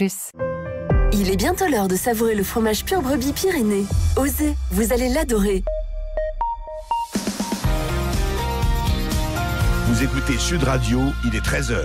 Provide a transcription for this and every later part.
plus. Il est bientôt l'heure de savourer le fromage pur brebis Pyrénées. Osez, vous allez l'adorer. Vous écoutez Sud Radio, il est 13h.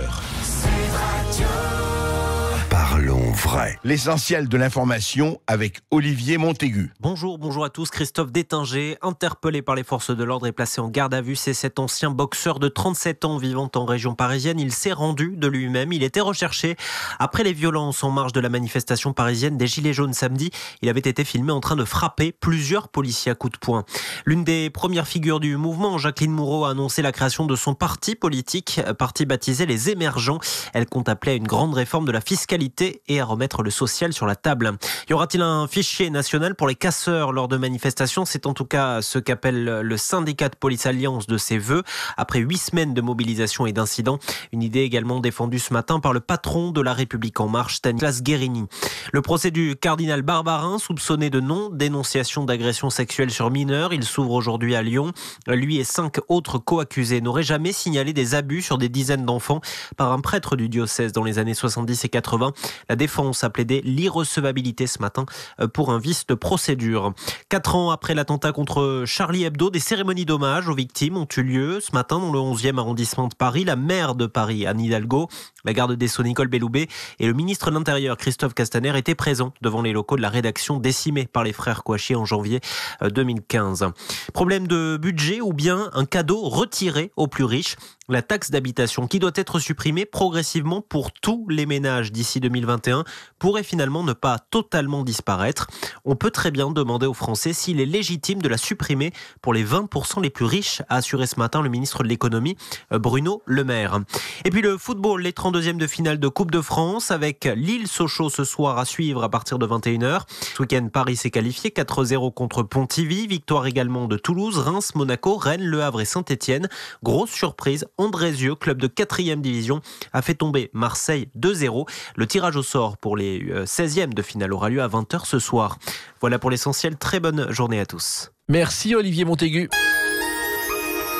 Parlons vrai. L'essentiel de l'information avec Olivier Montaigu. Bonjour à tous. Christophe Détinger, interpellé par les forces de l'ordre et placé en garde à vue. C'est cet ancien boxeur de 37 ans vivant en région parisienne. Il s'est rendu de lui-même. Il était recherché après les violences en marge de la manifestation parisienne des Gilets jaunes samedi. Il avait été filmé en train de frapper plusieurs policiers à coups de poing. L'une des premières figures du mouvement, Jacqueline Moreau, a annoncé la création de son parti politique, parti baptisé Les Émergents. Elle compte appeler à une grande réforme de la fiscalité et à remettre le social sur la table. Y aura-t-il un fichier national pour les casseurs lors de manifestations ? C'est en tout cas ce qu'appelle le syndicat de Police Alliance de ses vœux, après 8 semaines de mobilisation et d'incidents. Une idée également défendue ce matin par le patron de La République En Marche, Stanislas Guérini. Le procès du cardinal Barbarin, soupçonné de non-dénonciation d'agression sexuelle sur mineurs, il s'ouvre aujourd'hui à Lyon. Lui et 5 autres co-accusés n'auraient jamais signalé des abus sur des dizaines d'enfants par un prêtre du diocèse dans les années 70 et 80. La défense a plaidé l'irrecevabilité ce matin pour un vice de procédure. 4 ans après l'attentat contre Charlie Hebdo, des cérémonies d'hommage aux victimes ont eu lieu ce matin dans le 11e arrondissement de Paris. La maire de Paris, Anne Hidalgo, la garde des Sceaux, Nicole Belloubet, et le ministre de l'Intérieur, Christophe Castaner, étaient présents devant les locaux de la rédaction décimés par les frères Kouachi en janvier 2015. Problème de budget ou bien un cadeau retiré aux plus riches ? La taxe d'habitation qui doit être supprimée progressivement pour tous les ménages d'ici 2021 pourrait finalement ne pas totalement disparaître. On peut très bien demander aux Français s'il est légitime de la supprimer pour les 20% les plus riches, a assuré ce matin le ministre de l'économie Bruno Le Maire. Et puis le football, les 32e de finale de Coupe de France avec Lille-Sochaux ce soir à suivre à partir de 21h. Ce week-end, Paris s'est qualifié 4-0 contre Pontivy. Victoire également de Toulouse, Reims, Monaco, Rennes, Le Havre et Saint-Etienne. Grosse surprise, Andrézieux, club de 4e division, a fait tomber Marseille 2-0. Le tirage au sort pour les 16e de finale aura lieu à 20h ce soir. Voilà pour l'essentiel. Très bonne journée à tous. Merci Olivier Montaigu.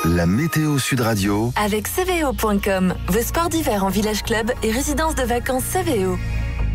La météo Sud Radio. Avec cvo.com, vos sports d'hiver en village club et résidence de vacances CVO.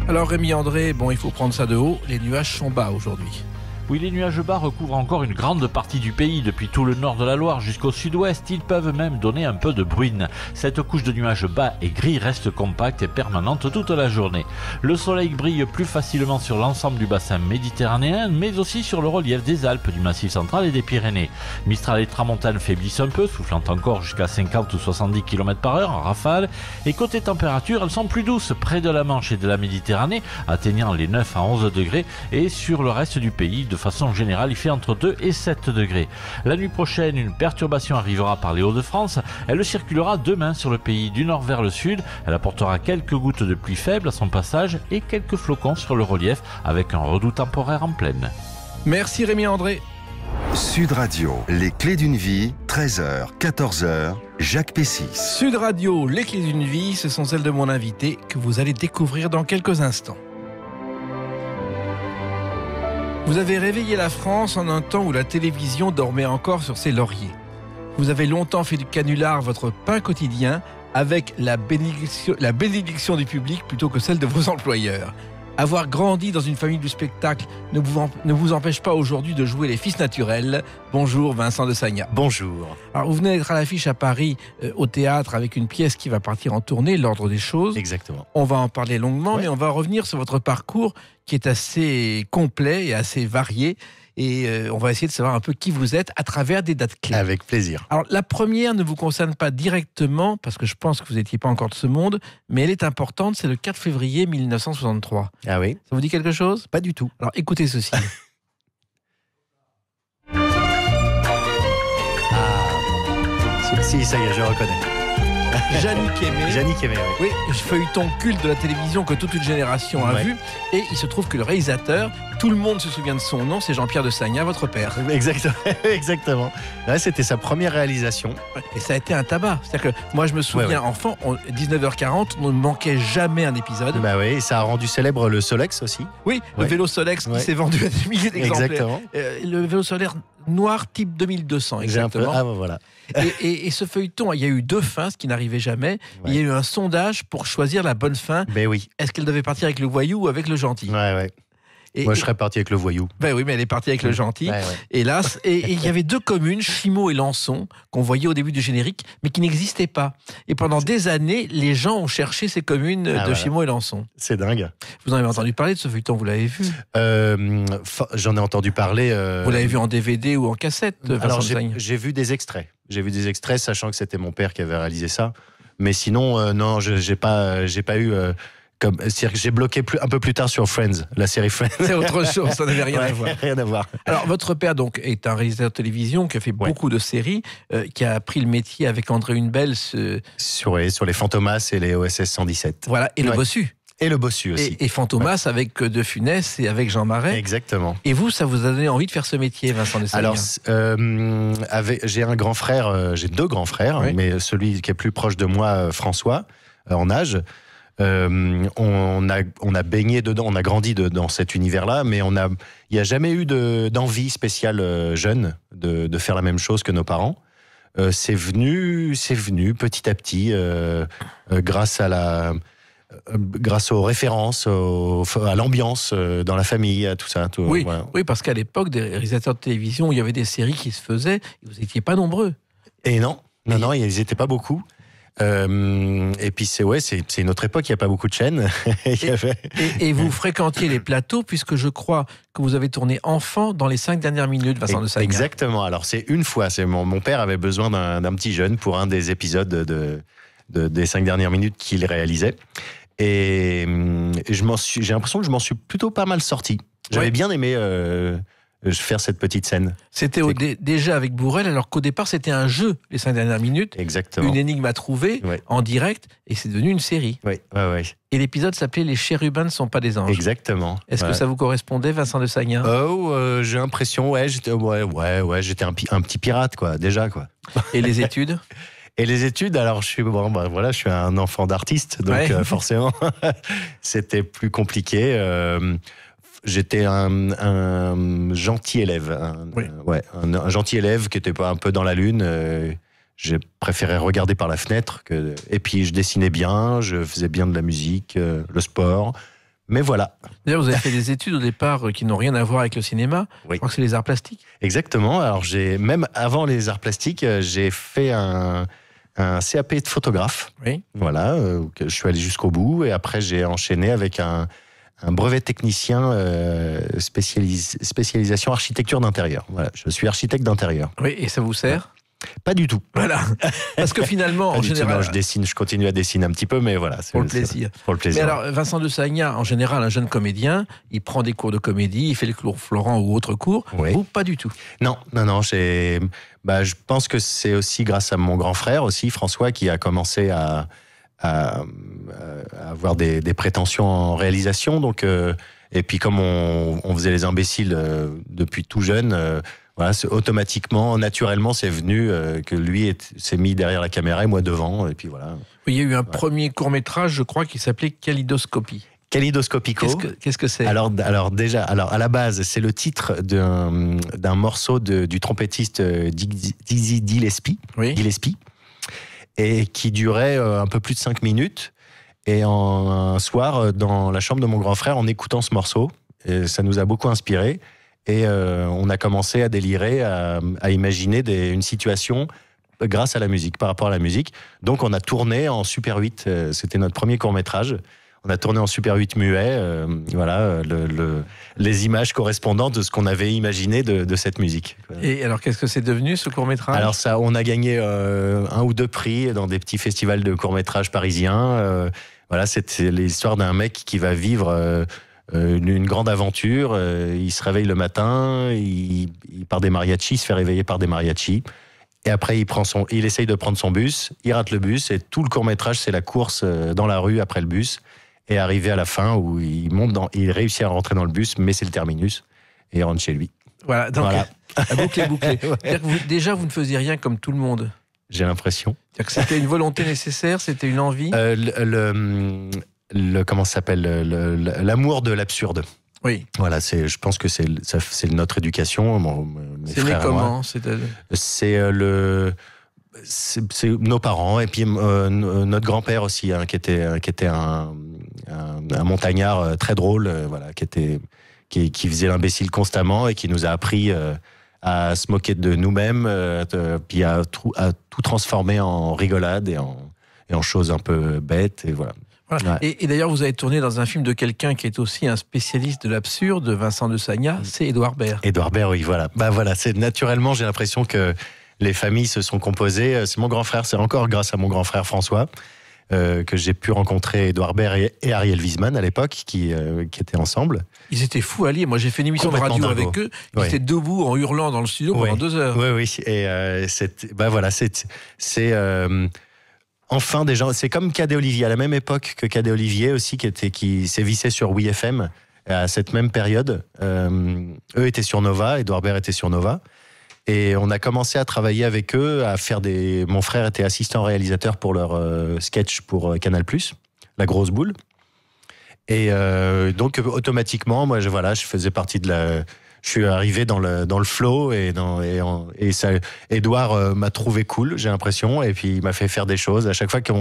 Alors Rémi André, il faut prendre ça de haut, les nuages sont bas aujourd'hui. Oui, les nuages bas recouvrent encore une grande partie du pays, depuis tout le nord de la Loire jusqu'au sud-ouest. Ils peuvent même donner un peu de bruine. Cette couche de nuages bas et gris reste compacte et permanente toute la journée. Le soleil brille plus facilement sur l'ensemble du bassin méditerranéen, mais aussi sur le relief des Alpes, du Massif central et des Pyrénées. Mistral et tramontane faiblissent un peu, soufflant encore jusqu'à 50 ou 70 km/h en rafale. Et côté température, elles sont plus douces près de la Manche et de la Méditerranée, atteignant les 9 à 11 degrés. Et sur le reste du pays, de façon générale, il fait entre 2 et 7 degrés. La nuit prochaine, une perturbation arrivera par les Hauts-de-France. Elle circulera demain sur le pays du nord vers le sud. Elle apportera quelques gouttes de pluie faibles à son passage et quelques flocons sur le relief avec un redout temporaire en pleine. Merci Rémi André. Sud Radio, les clés d'une vie, 13h, 14h, Jacques Pessis. Sud Radio, les clés d'une vie, ce sont celles de mon invité que vous allez découvrir dans quelques instants. Vous avez réveillé la France en un temps où la télévision dormait encore sur ses lauriers. Vous avez longtemps fait du canular votre pain quotidien avec la bénédiction du public plutôt que celle de vos employeurs. Avoir grandi dans une famille du spectacle ne vous empêche pas aujourd'hui de jouer les fils naturels. Bonjour Vincent de Sagna. Bonjour. Alors vous venez d'être à l'affiche à Paris au théâtre avec une pièce qui va partir en tournée, L'Ordre des choses. Exactement. On va en parler longuement, mais on va revenir sur votre parcours qui est assez complet et assez varié. Et on va essayer de savoir un peu qui vous êtes à travers des dates clés. Avec plaisir. Alors la première ne vous concerne pas directement, parce que je pense que vous n'étiez pas encore de ce monde, mais elle est importante, c'est le 4 février 1963. Ah oui? Ça vous dit quelque chose? Pas du tout. Alors écoutez ceci. Si, ça y est, je reconnais. Jannick Aimé. Jannick Aimé, oui. Oui, feuilleton culte de la télévision que toute une génération a vu. Et il se trouve que le réalisateur, tout le monde se souvient de son nom, c'est Jean-Pierre de Sagna, votre père. Exactement. Ouais, c'était sa première réalisation. Et ça a été un tabac. C'est-à-dire que moi, je me souviens, enfant, 19h40, on ne manquait jamais un épisode. Bah oui, et ça a rendu célèbre le Solex aussi. Oui, le vélo Solex qui s'est vendu à des milliers d'exemplaires. Exactement. Le vélo Noir type 2200, exactement. Ah, voilà. Et ce feuilleton, il y a eu 2 fins, ce qui n'arrivait jamais. Ouais. Il y a eu un sondage pour choisir la bonne fin. Ben oui. Est-ce qu'elle devait partir avec le voyou ou avec le gentil? Ouais. Moi, je serais parti avec le voyou. Ben oui, mais elle est partie avec le gentil, Ouais. hélas. Et il y avait 2 communes, Chimaux et Lançon, qu'on voyait au début du générique, mais qui n'existaient pas. Et pendant des années, les gens ont cherché ces communes de voilà. Chimaux et Lançon. C'est dingue. Vous en avez entendu parler de ce feuilleton, vous l'avez vu? J'en ai entendu parler. Vous l'avez vu en DVD ou en cassette, Vincent Alors, de Sagna? j'ai vu des extraits. J'ai vu des extraits, sachant que c'était mon père qui avait réalisé ça. Mais sinon, non, j'ai pas eu. C'est-à-dire que j'ai bloqué un peu plus tard sur Friends, la série Friends. C'est autre chose, ça n'avait rien à voir. Rien à voir. Alors, votre père donc est un réalisateur de télévision qui a fait beaucoup de séries, qui a appris le métier avec André Hunebelle. Sur les Fantomas et les OSS 117. Voilà, et le Bossu. Et le Bossu aussi. Et Fantomas avec De Funès et avec Jean Marais. Exactement. Et vous, ça vous a donné envie de faire ce métier, Vincent de Sagna? Alors, j'ai un grand frère, j'ai 2 grands frères, mais celui qui est plus proche de moi, François, en âge. On a baigné dedans, on a grandi dans cet univers-là, mais il n'y a jamais eu d'envie spéciale jeune de faire la même chose que nos parents. C'est venu petit à petit, grâce aux références, à l'ambiance dans la famille, à tout ça. Oui, voilà. oui, parce qu'à l'époque, des réalisateurs de télévision, il y avait des séries qui se faisaient, et vous n'étiez pas nombreux. Et non, ils n'étaient pas beaucoup. Et puis c'est une autre époque, il n'y a pas beaucoup de chaînes. Et vous fréquentiez les plateaux, puisque je crois que vous avez tourné enfant dans les 5 dernières minutes, Vincent de Sagna. Exactement, alors c'est une fois, mon père avait besoin d'un petit jeune pour un des épisodes des 5 dernières minutes qu'il réalisait. Et j'ai l'impression que je m'en suis plutôt pas mal sorti. J'avais bien aimé faire cette petite scène. C'était déjà avec Bourrel, alors qu'au départ, c'était un jeu, les 5 dernières minutes. Exactement. Une énigme à trouver, en direct, et c'est devenu une série. Oui. Et l'épisode s'appelait « Les chérubins ne sont pas des anges ». Exactement. Est-ce que ça vous correspondait, Vincent de Sagna? J'ai l'impression, j'étais un petit pirate, quoi, déjà, quoi. Et les études? Et les études, alors je suis un enfant d'artiste, donc forcément, c'était plus compliqué. J'étais un gentil élève, un gentil élève qui était pas un peu dans la lune. J'ai préféré regarder par la fenêtre. Et puis je dessinais bien, je faisais bien de la musique, le sport. Mais voilà. D'ailleurs, vous avez fait des études au départ qui n'ont rien à voir avec le cinéma. Je crois que c'est les arts plastiques. Exactement. Alors même avant les arts plastiques, j'ai fait un CAP de photographe. Voilà, je suis allé jusqu'au bout. Et après, j'ai enchaîné avec un brevet technicien spécialisation architecture d'intérieur. Voilà, je suis architecte d'intérieur. Oui, et ça vous sert? Pas du tout. Voilà. Parce que finalement, en général... je continue à dessiner un petit peu, mais voilà. Pour le plaisir. Pour le plaisir. Mais alors, Vincent de Sagna, en général, un jeune comédien, il prend des cours de comédie, il fait les cours Florent ou autres cours. Vous, pas du tout. Non. Je pense que c'est aussi grâce à mon grand frère, aussi, François, qui a commencé à avoir des prétentions en réalisation. Donc, et puis, comme on faisait les imbéciles depuis tout jeune... automatiquement, naturellement, c'est venu que lui s'est mis derrière la caméra et moi devant, et puis voilà. Il y a eu un premier court-métrage, je crois, qui s'appelait Kaléidoscopie. Kaléidoscopico. Qu'est-ce que c'est? Alors à la base, c'est le titre d'un morceau du trompettiste Dizzy Gillespie, et qui durait un peu plus de 5 minutes. Et un soir, dans la chambre de mon grand frère, en écoutant ce morceau, et ça nous a beaucoup inspiré. Et on a commencé à délirer, à imaginer une situation grâce à la musique, par rapport à la musique. Donc on a tourné en Super 8, c'était notre premier court-métrage. On a tourné en Super 8 muet, les images correspondantes de ce qu'on avait imaginé de cette musique. Et alors qu'est-ce que c'est devenu ce court-métrage? Alors on a gagné 1 ou 2 prix dans des petits festivals de court-métrage parisiens. C'est l'histoire d'un mec qui va vivre... une grande aventure, il se réveille le matin, il part des mariachis, il se fait réveiller par des mariachis, et après il essaye de prendre son bus, il rate le bus, et tout le court-métrage c'est la course dans la rue après le bus, et arrivé à la fin où il réussit à rentrer dans le bus, mais c'est le terminus, et il rentre chez lui. Voilà, donc la boucle est bouclée. Déjà vous ne faisiez rien comme tout le monde. J'ai l'impression. C'est-à-dire que c'était une volonté nécessaire, c'était une envie. Comment ça s'appelle, l'amour de l'absurde. Oui. Voilà, je pense que c'est notre éducation. Mes C'est né frères et moi. comment? C'est nos parents et puis notre grand-père aussi, hein, qui était un montagnard très drôle, voilà, qui faisait l'imbécile constamment et qui nous a appris à se moquer de nous-mêmes, puis à tout transformer en rigolade et en choses un peu bêtes, et voilà. Voilà. Ouais. Et d'ailleurs, vous avez tourné dans un film de quelqu'un qui est aussi un spécialiste de l'absurde, Vincent de Sagna, c'est Édouard Baird. Édouard Baird, oui, voilà. C'est naturellement, j'ai l'impression que les familles se sont composées. C'est mon grand frère, c'est encore grâce à mon grand frère François que j'ai pu rencontrer Édouard Baird et Ariel Wiesman à l'époque, qui étaient ensemble. Ils étaient fous à lire. Moi, j'ai fait une émission de radio avec eux. Ils étaient debout en hurlant dans le studio pendant 2 heures. Oui. Et c'est enfin des gens. C'est comme Cadet Olivier, à la même époque que Cadet Olivier aussi, qui sévissait sur Oui FM à cette même période. Eux étaient sur Nova, Édouard Baird était sur Nova. Et on a commencé à travailler avec eux, à faire mon frère était assistant réalisateur pour leur sketch pour Canal+, La Grosse Boule. Et donc automatiquement, moi, je faisais partie je suis arrivé dans le flow et ça, Édouard m'a trouvé cool, j'ai l'impression, et puis il m'a fait faire des choses. À chaque fois qu'il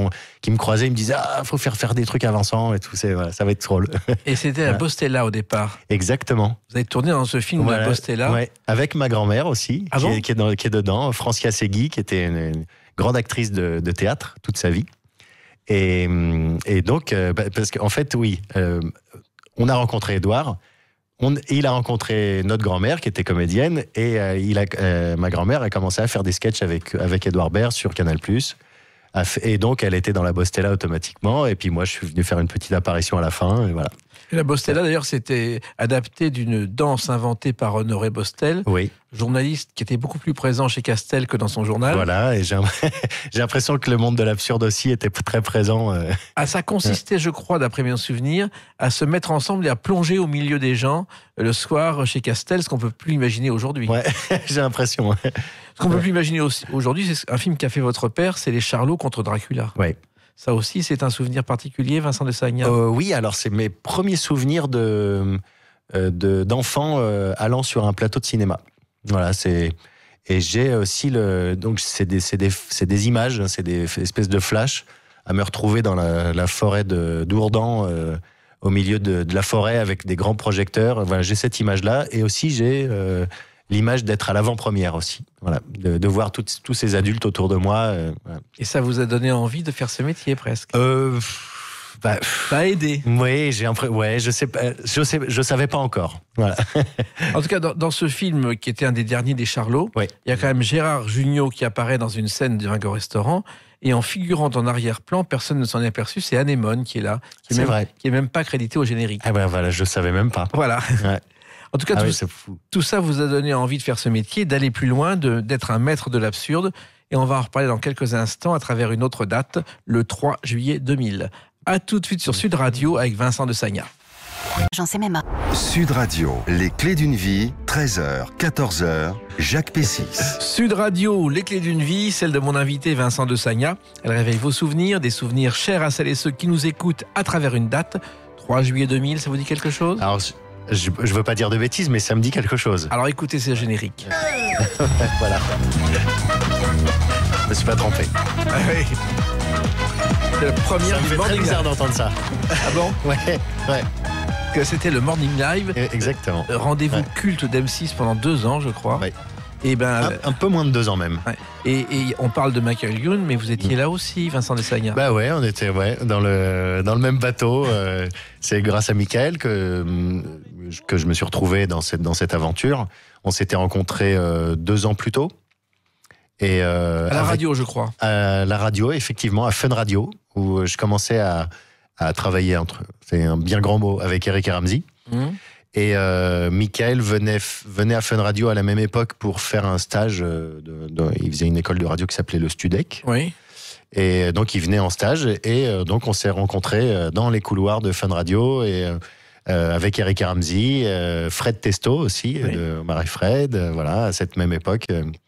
me croisait, il me disait faut faire des trucs à Vincent et tout, ça va être drôle. Et c'était à Bostella au départ. Exactement. Vous avez tourné dans ce film de Bostella. Ouais, avec ma grand-mère aussi, qui est dedans, Francia Segui, qui était une grande actrice de théâtre toute sa vie. Et donc, parce qu'en fait, on a rencontré Édouard. Il a rencontré notre grand-mère qui était comédienne et ma grand-mère a commencé à faire des sketchs avec Édouard Baird sur Canal+. Et donc elle était dans la Bostella automatiquement et puis moi je suis venu faire une petite apparition à la fin et voilà. Et la Bostella d'ailleurs c'était adapté d'une danse inventée par Honoré Bostel, journaliste qui était beaucoup plus présent chez Castel que dans son journal. Voilà, et j'ai l'impression que le monde de l'absurde aussi était très présent. Ça consistait, je crois, d'après mes souvenirs, à se mettre ensemble et à plonger au milieu des gens le soir chez Castel, ce qu'on ne peut plus imaginer aujourd'hui. Ouais, j'ai l'impression. Ce qu'on ne peut plus imaginer aujourd'hui, c'est un film qu'a fait votre père, c'est Les Charlots contre Dracula. Ouais. Ça aussi, c'est un souvenir particulier, Vincent de Sagna. Oui, alors c'est mes premiers souvenirs d'enfants allant sur un plateau de cinéma. Voilà, et j'ai aussi donc c'est des images, c'est des espèces de flashs à me retrouver dans la forêt d'Ourdan, au milieu de la forêt avec des grands projecteurs. Voilà, j'ai cette image-là et aussi j'ai l'image d'être à l'avant-première aussi. Voilà, de voir tous ces adultes autour de moi. Voilà. Et ça vous a donné envie de faire ce métier presque Ça a aidé. Oui, je savais pas encore. Voilà. En tout cas, dans ce film qui était un des derniers des Charlots, il y a quand même Gérard Jugnot qui apparaît dans une scène d'un restaurant. Et en figurant en arrière-plan, personne ne s'en est aperçu, c'est Anémone qui est là, qui est même pas crédité au générique. Ah ben voilà, je savais même pas. Voilà. Ouais. En tout cas, tout ça vous a donné envie de faire ce métier, d'aller plus loin, d'être un maître de l'absurde. Et on va en reparler dans quelques instants à travers une autre date, le 3 juillet 2000. À tout de suite sur Sud Radio avec Vincent de Sagna. J'en sais même. Sud Radio, les clés d'une vie, 13h, 14h, Jacques Pessis. Sud Radio, les clés d'une vie, celle de mon invité Vincent de Sagna. Elle réveille vos souvenirs, des souvenirs chers à celles et ceux qui nous écoutent à travers une date. 3 juillet 2000, ça vous dit quelque chose ? Alors, je veux pas dire de bêtises, mais ça me dit quelque chose. Alors écoutez, c'est générique. Voilà. Je me suis pas trompé. Ah oui. C'est la première du Morning Live. Bizarre d'entendre ça. Ah bon ? Ouais. Que c'était le Morning Live. Exactement. Rendez-vous culte d'M6 pendant 2 ans, je crois. Ouais. Et un peu moins de 2 ans même. Ouais. Et on parle de Michael Youn, mais vous étiez là aussi, Vincent de Sagna. Bah ouais, on était dans le même bateau. C'est grâce à Michael que je me suis retrouvé dans cette aventure. On s'était rencontrés 2 ans plus tôt. Et à la radio, je crois. À la radio, effectivement, à Fun Radio, où je commençais à travailler c'est un bien grand mot, avec Eric et Ramsey. Et Michael venait à Fun Radio à la même époque pour faire un stage. Il faisait une école de radio qui s'appelait le Studec. Oui. Et donc, il venait en stage. Et donc, on s'est rencontrés dans les couloirs de Fun Radio. Et avec Eric et Ramsey, Fred Testo aussi, de Marie-Fred. Voilà, à cette même époque.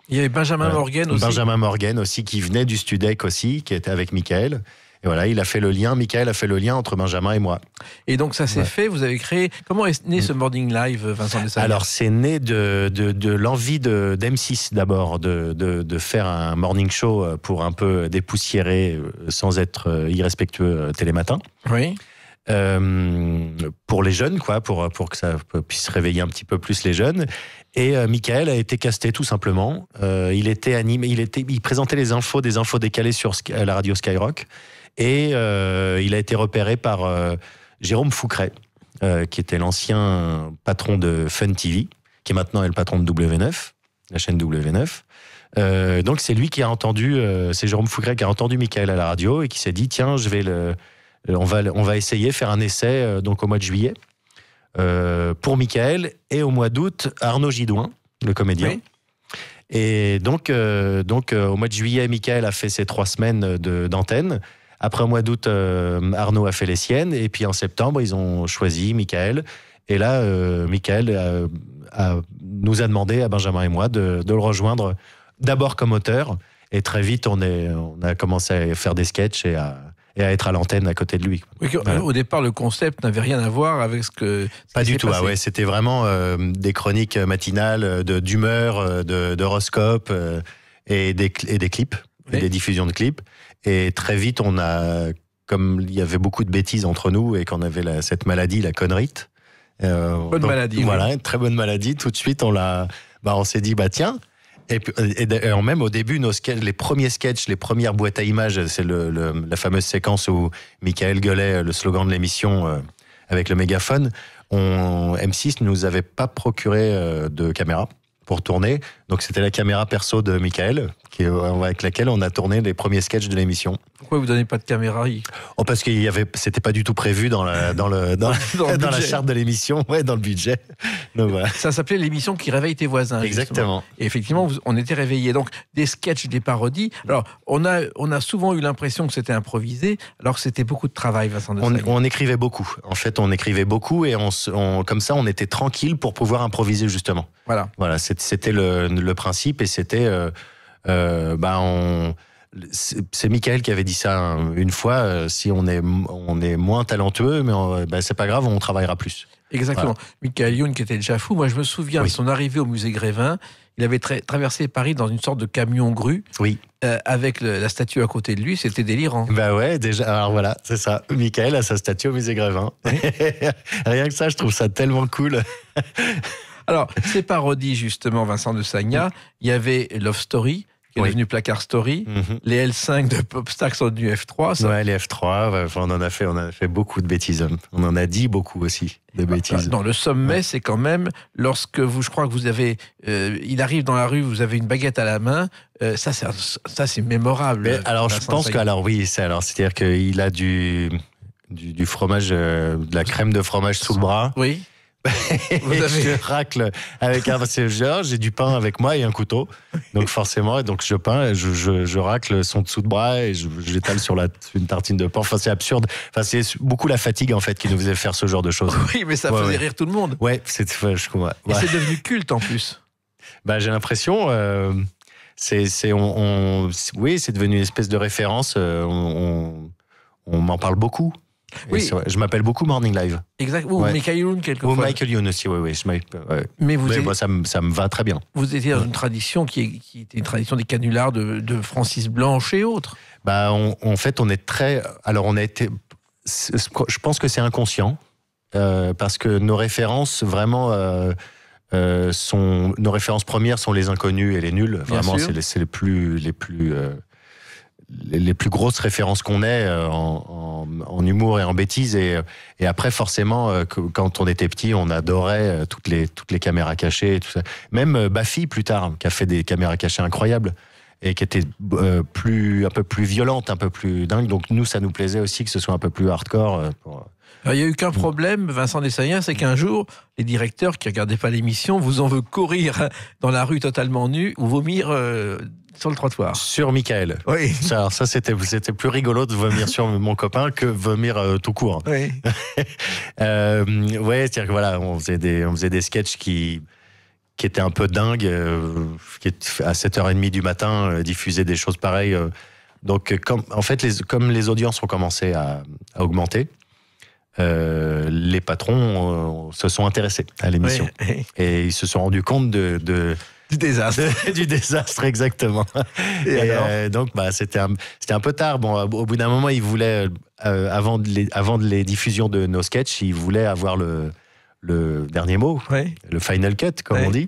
Il y avait Benjamin Morgan aussi. Benjamin Morgan aussi, qui venait du Studec aussi, qui était avec Michael. Et voilà, il a fait le lien, Michael a fait le lien entre Benjamin et moi. Et donc ça s'est fait, vous avez créé... Comment est né ce Morning Live, Vincent de Sagna? Alors c'est né de l'envie d'M6 d'abord, de faire un morning show pour un peu dépoussiérer, sans être irrespectueux, Télématin. Oui. Pour les jeunes, quoi, pour que ça puisse réveiller un petit peu plus les jeunes. Et Michael a été casté tout simplement. Il était animé, il présentait des infos décalées sur la radio Skyrock. Et il a été repéré par Jérôme Foucret, qui était l'ancien patron de Fun TV, qui maintenant est le patron de W9, la chaîne W9. Donc c'est lui qui a entendu, c'est Jérôme Foucret qui a entendu Michael à la radio et qui s'est dit tiens, on va essayer faire un essai donc au mois de juillet pour Michael, et au mois d'août Arnaud Gidouin, le comédien. Oui. Et donc au mois de juillet, Michael a fait ses 3 semaines d'antenne. Après, au mois d'août, Arnaud a fait les siennes. Et puis en septembre, ils ont choisi Michael. Et là, Michael nous a demandé, à Benjamin et moi, de le rejoindre d'abord comme auteur. Et très vite, on a commencé à faire des sketchs et à être à l'antenne à côté de lui. Oui, voilà. Au départ, le concept n'avait rien à voir avec ce que... Pas du tout, c'était vraiment des chroniques matinales d'humeur, d'horoscope et des clips, oui. Et des diffusions de clips. Et très vite, comme il y avait beaucoup de bêtises entre nous et qu'on avait cette maladie, la connerite. Maladie. Voilà, oui. Une très bonne maladie. Tout de suite, on s'est dit, tiens. Et même au début, les premiers sketchs, les premières boîtes à images, c'est la fameuse séquence où Michael gueulait le slogan de l'émission avec le mégaphone. M6 ne nous avait pas procuré de caméra pour tourner. Donc c'était la caméra perso de Michael, avec laquelle on a tourné les premiers sketchs de l'émission. Pourquoi vous donnez pas de caméra? Parce que c'était pas du tout prévu dans la charte de l'émission, dans le budget. Donc, voilà. Ça s'appelait l'émission qui réveille tes voisins. Exactement. Justement. Et effectivement, on était réveillés. Donc des sketchs, des parodies. Alors on a souvent eu l'impression que c'était improvisé, alors que c'était beaucoup de travail, Vincent de Sagna. On écrivait beaucoup. En fait, on écrivait beaucoup et comme ça, on était tranquille pour pouvoir improviser justement. Voilà. C'était le principe, et c'était c'est Michael qui avait dit ça une fois, si on est moins talentueux, mais c'est pas grave, on travaillera plus. Exactement. Voilà. Michael Youn, qui était déjà fou, moi je me souviens de son arrivée au musée Grévin. Il avait traversé Paris dans une sorte de camion-grue, avec la statue à côté de lui, c'était délirant. Déjà, alors voilà, c'est ça. Michael a sa statue au musée Grévin. Oui. Rien que ça, je trouve ça tellement cool. Alors, ces parodies, justement, Vincent de Sagna, il y avait Love Story, qui est devenu Placard Story, les L5 de Popstack sont devenus F3. Ouais, les F3, on en a fait beaucoup de bêtises. On en a dit beaucoup aussi, de bêtises. Dans le sommet, c'est quand même, lorsque je crois que vous avez, il arrive dans la rue, vous avez une baguette à la main, ça c'est mémorable. Mais, alors, je pense c'est-à-dire qu'il a du fromage, de la crème de fromage sous le bras. Oui. Je racle avec j'ai du pain avec moi et un couteau, donc forcément, je racle son dessous de bras et je l'étale sur une tartine de pain. Enfin, c'est absurde. Enfin, c'est beaucoup la fatigue en fait qui nous faisait faire ce genre de choses. Oui, mais ça faisait rire tout le monde. Ouais, c'est devenu culte en plus. J'ai l'impression. C'est devenu une espèce de référence. On m'en parle beaucoup. Oui. Je m'appelle beaucoup Morning Live. Exact. Ou Michael Youn, quelquefois. Ou Michael Youn aussi, oui. Mais ça me va très bien. Vous étiez dans une tradition qui était une tradition des canulars de Francis Blanche et autres. En fait, on est très... Alors, on a été... Je pense que c'est inconscient, parce que nos références, vraiment... nos références premières sont les inconnus et les nuls. Vraiment, c'est les plus grosses références qu'on ait en humour et en bêtises, et après forcément quand on était petit on adorait toutes les caméras cachées et tout ça. Même Baffy plus tard, qui a fait des caméras cachées incroyables et qui étaient un peu plus violentes, un peu plus dingues, donc nous ça nous plaisait aussi que ce soit un peu plus hardcore. Alors, il n'y a eu qu'un problème, Vincent de Sagna, c'est qu'un jour, les directeurs qui ne regardaient pas l'émission vous en veulent courir dans la rue totalement nu ou vomir sur le trottoir. Sur Michael. Oui. Alors ça, c'était plus rigolo de vomir sur mon copain que vomir tout court. Oui. C'est-à-dire que voilà, on faisait des sketchs qui étaient un peu dingues, qui à 7h30 du matin diffusaient des choses pareilles. Donc, comme les audiences ont commencé à augmenter, les patrons se sont intéressés à l'émission. Oui. Et ils se sont rendus compte du désastre. du désastre, exactement. Et donc, c'était un peu tard. Bon, au bout d'un moment, ils voulaient, avant les diffusions de nos sketchs, ils voulaient avoir le dernier mot, le final cut, comme on dit.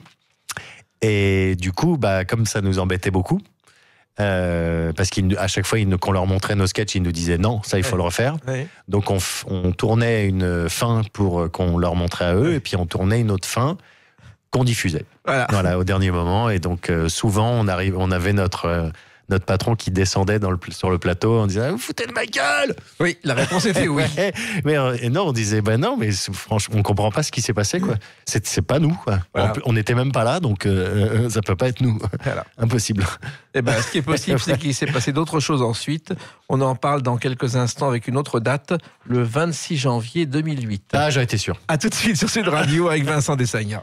Et du coup, comme ça nous embêtait beaucoup, parce qu'à chaque fois qu'on leur montrait nos sketchs, ils nous disaient non, ça il faut le refaire. Donc on tournait une fin pour qu'on leur montrait à eux, et puis on tournait une autre fin qu'on diffusait. Voilà, au dernier moment. Et donc souvent on avait notre patron qui descendait sur le plateau en disant « Vous foutez de ma gueule !» Oui, la réponse était oui. Mais non, on disait « non, mais franchement, on comprend pas ce qui s'est passé, quoi. C'est pas nous, quoi. Voilà. On n'était même pas là, donc ça peut pas être nous. Voilà. Impossible. » Ce qui est possible, c'est qu'il s'est passé d'autres choses ensuite. On en parle dans quelques instants avec une autre date, le 26 janvier 2008. Ah, j'en étais sûr. À tout de suite sur Sud Radio avec Vincent Dessagna.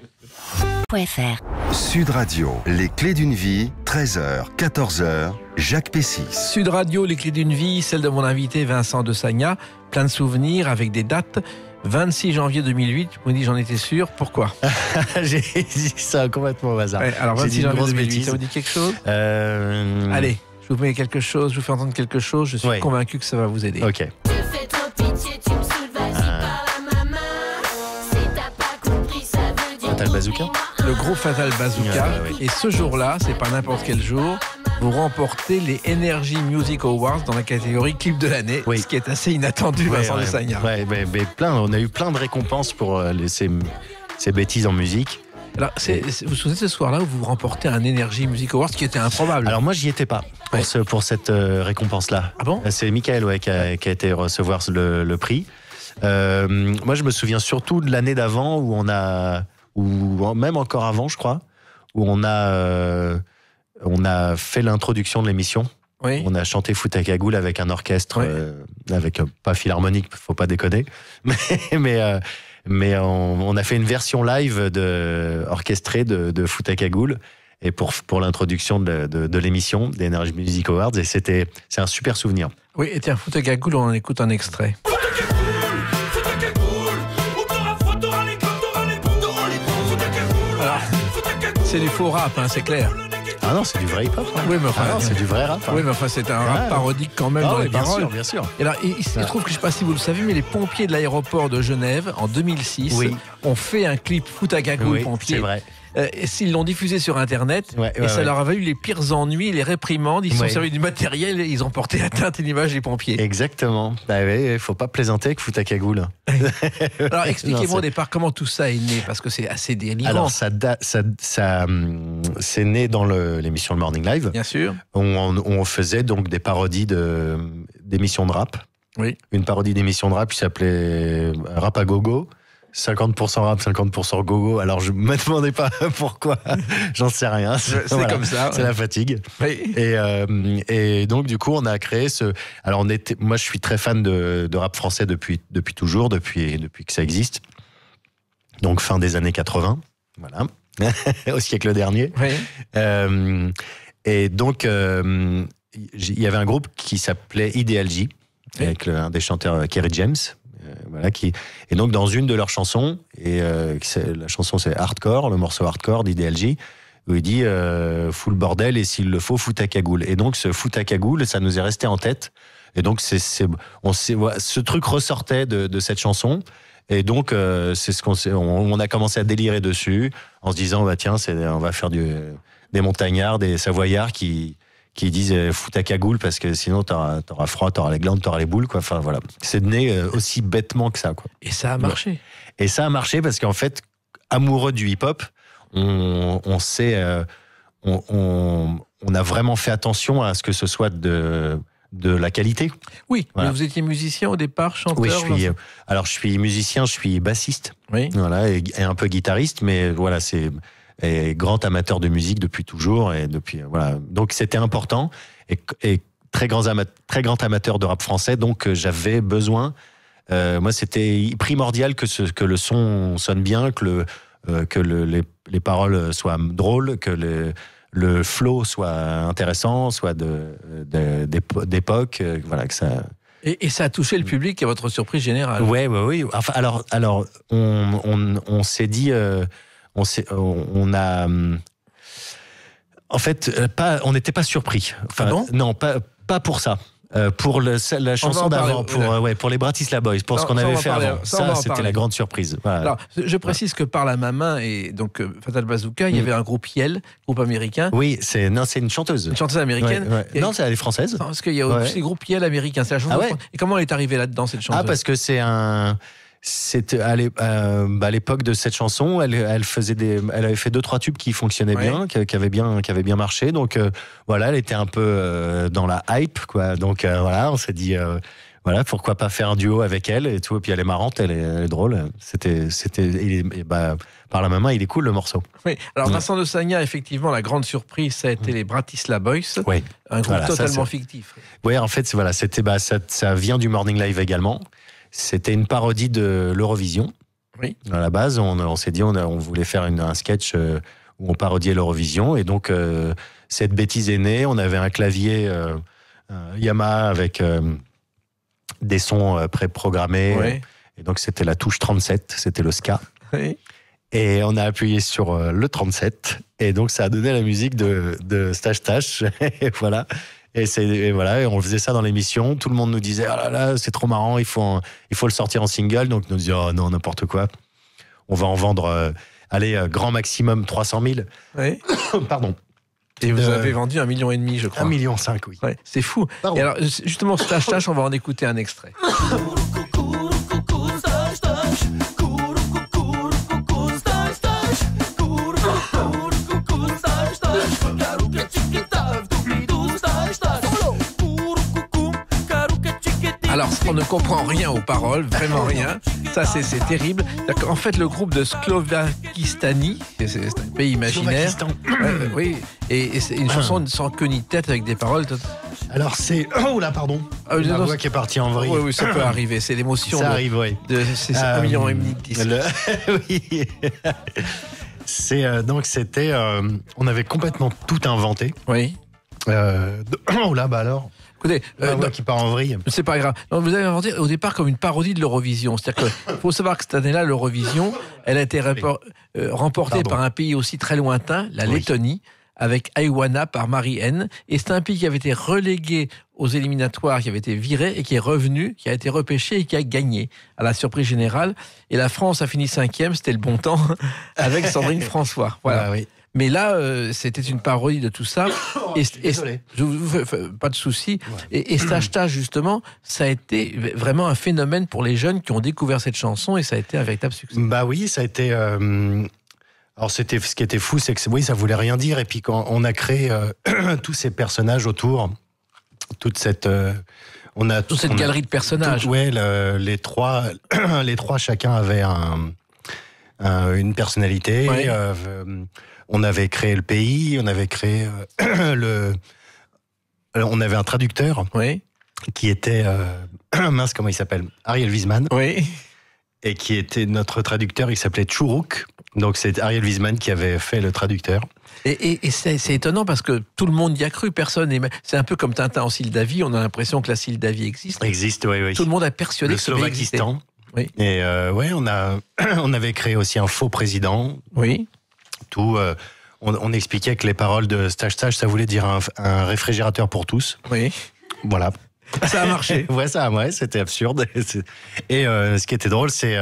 Sud Radio, les clés d'une vie, 13h, 14h, Jacques Pessis. Sud Radio, les clés d'une vie, celle de mon invité Vincent Dessagna, plein de souvenirs avec des dates. 26 janvier 2008, je me dis j'en étais sûr, pourquoi? J'ai dit ça complètement au hasard. Alors 26 janvier 2008, bêtise. ça vous dit quelque chose? Allez, je vous mets quelque chose, je vous fais entendre quelque chose, je suis convaincu que ça va vous aider. Ok. Fatal Bazooka. Le groupe Fatal Bazooka. Et ce jour-là, c'est pas n'importe quel jour, vous remportez les Energy Music Awards dans la catégorie clip de l'année, ce qui est assez inattendu, Vincent Dessagna. Mais on a eu plein de récompenses pour ces bêtises en musique. Alors, vous vous souvenez de ce soir-là où vous remportez un Energy Music Awards qui était improbable? Alors moi, j'y étais pas pour cette récompense-là. Ah bon? C'est Michael qui a été recevoir le prix. Moi, je me souviens surtout de l'année d'avant ou même encore avant, je crois, où on a fait l'introduction de l'émission. Oui. On a chanté Fout à cagoule avec un orchestre, avec pas philharmonique, faut pas déconner, mais on a fait une version live orchestrée de Fout à cagoule, et pour l'introduction de l'émission des Energy Music Awards, et c'est un super souvenir. Oui, et tiens, Fout à cagoule, on en écoute un extrait. C'est du faux rap, c'est clair. Ah non, c'est du vrai hip-hop. Oui, mais enfin, c'est du vrai rap. Oui, mais enfin, c'est un rap parodique quand même dans les paroles. Bien sûr. Et alors, il se trouve que je ne sais pas si vous le savez, mais les pompiers de l'aéroport de Genève, en 2006, ont fait un clip Fout à cagoule pompiers. C'est vrai. Ils l'ont diffusé sur Internet et ça leur a valu les pires ennuis, les réprimandes. Ils se sont servis du matériel et ils ont porté atteinte à l'image des pompiers. Exactement. Il faut pas plaisanter avec Fout à cagoule. Alors expliquez-moi au départ comment tout ça est né, parce que c'est assez délirant. Alors ça c'est né dans l'émission Le Morning Live. Bien sûr. On faisait donc des parodies d'émissions de rap. Oui. Une parodie d'émission de rap qui s'appelait Rap à gogo. 50% rap, 50% gogo. Alors je me demandais pas pourquoi, j'en sais rien. C'est comme ça. C'est la fatigue. Oui. Et donc du coup on a créé Alors moi je suis très fan de rap français depuis toujours, depuis que ça existe. Donc fin des années 80, voilà, au siècle dernier. Oui. Et donc il y avait un groupe qui s'appelait IDLJ avec un des chanteurs Kerry James. Et donc dans une de leurs chansons, la chanson c'est Hardcore, le morceau Hardcore d'IDLJ, où il dit fous le bordel et s'il le faut, fout ta cagoule. Et donc ce fout ta cagoule, ça nous est resté en tête. Et donc ce truc ressortait de cette chanson. Et donc c'est on a commencé à délirer dessus en se disant tiens, on va faire des montagnards, des savoyards qui disent fout ta cagoule parce que sinon t'auras froid, t'auras les glandes, t'auras les boules, quoi. Enfin voilà, c'est né aussi bêtement que ça, quoi. Et ça a marché. Et ça a marché parce qu'en fait, amoureux du hip-hop, on a vraiment fait attention à ce que ce soit de la qualité. Oui, voilà. Mais vous étiez musicien au départ, chanteur. Oui, je suis musicien, je suis bassiste. Oui. Voilà, et un peu guitariste, mais voilà, et grand amateur de musique depuis toujours, et depuis voilà. Donc c'était important, et très grand amateur de rap français, donc j'avais besoin. Moi, c'était primordial que le son sonne bien, que les paroles soient drôles, que le flow soit intéressant, soit d'époque, voilà que ça. Et ça a touché le public à votre surprise générale. Oui. Enfin, alors, on s'est dit, on a, en fait, on n'était pas surpris. Enfin, non, pas pour ça. Pour la chanson d'avant, pour les Bratislava Boys, pour ce qu'on avait fait avant. Ça, c'était la grande surprise. Voilà. Alors, je précise que Par la main et donc Fatal Bazooka, il y avait un groupe Yell, groupe américain. Oui, c'est une chanteuse. Une chanteuse américaine. Non, elle est française. Parce qu'il y a aussi le groupe Yell américain. C'est la chanson. Et comment elle est arrivée là-dedans, cette chanteuse? Parce que c'était à l'époque de cette chanson, elle avait fait 2-3 tubes qui fonctionnaient bien, qui avaient bien marché. Donc voilà, elle était un peu dans la hype, quoi. Donc voilà, on s'est dit voilà, pourquoi pas faire un duo avec elle et tout. Et puis elle est marrante, elle est drôle. Par la main, il est cool le morceau. Oui. Alors Vincent de Sagna, effectivement, la grande surprise, ça a été les Bratislava Boys, un groupe totalement fictif. Oui, en fait, voilà, ça vient du Morning Live également. C'était une parodie de l'Eurovision. Oui. À la base, on s'est dit, on voulait faire un sketch où on parodiait l'Eurovision. Et donc, cette bêtise est née. On avait un clavier Yamaha avec des sons préprogrammés. Oui. Et donc, c'était la touche 37. C'était le ska. Oui. Et on a appuyé sur le 37. Et donc, ça a donné la musique de Stache Tache. Et voilà. Et on faisait ça dans l'émission. Tout le monde nous disait, ah là là, c'est trop marrant, il faut le sortir en single. Donc nous disions, oh non, n'importe quoi. On va en vendre, grand maximum 300 000. Oui. Pardon. Et vous avez vendu 1,5 million, je crois. 1,5 million, oui. Ouais, c'est fou. Et alors, justement, Stache Tache, on va en écouter un extrait. Alors, on ne comprend rien aux paroles, vraiment rien. Ça, c'est terrible. En fait, le groupe de Slovakistani, c'est un pays imaginaire. Oui, et c'est une chanson sans queue ni tête avec des paroles. Alors, c'est. Oh là, pardon. La voix qui est partie en vrille. Oui, ça peut arriver. C'est l'émotion. Ça arrive, oui. C'est 1,5 million de disques. Oui. Donc, c'était. On avait complètement tout inventé. Oui. Oh là, alors. Écoutez, qui part en vrille. C'est pas grave. Non, vous avez inventé au départ comme une parodie de l'Eurovision. C'est-à-dire qu'il faut savoir que cette année-là, l'Eurovision, elle a été remportée par un pays aussi très lointain, la Lettonie, avec Aiwana par Marie-N. Et c'est un pays qui avait été relégué aux éliminatoires, qui avait été viré et qui est revenu, qui a été repêché et qui a gagné à la surprise générale. Et la France a fini 5e, c'était le bon temps, avec Sandrine François. Voilà. Oui. Mais là, c'était une parodie de tout ça. Désolé. Je vous fais pas de soucis. Ouais. Et Stache Tache, justement, ça a été vraiment un phénomène pour les jeunes qui ont découvert cette chanson et ça a été un véritable succès. Bah oui, ça a été. Alors ce qui était fou, c'est que ça voulait rien dire. Et puis quand on a créé tous ces personnages autour, toute cette. Toute cette galerie de personnages. Les trois, chacun avait une personnalité. Ouais. On avait créé le pays, on avait créé on avait un traducteur qui était mince, comment il s'appelle, Ariel Wiesman. Oui. Et qui était notre traducteur, il s'appelait Tchouruk. Donc c'est Ariel Wiesman qui avait fait le traducteur. Et c'est étonnant parce que tout le monde y a cru, personne. C'est un peu comme Tintin en Sildavie, on a l'impression que la Sildavie existe. Existe, oui. Tout le monde a persuadé que ce pays existait. Oui. Et on avait créé aussi un faux président. Oui. Tout, on expliquait que les paroles de Stache Tache, ça voulait dire un réfrigérateur pour tous. Oui. Voilà. Ça a marché. C'était absurde. Et ce qui était drôle, c'est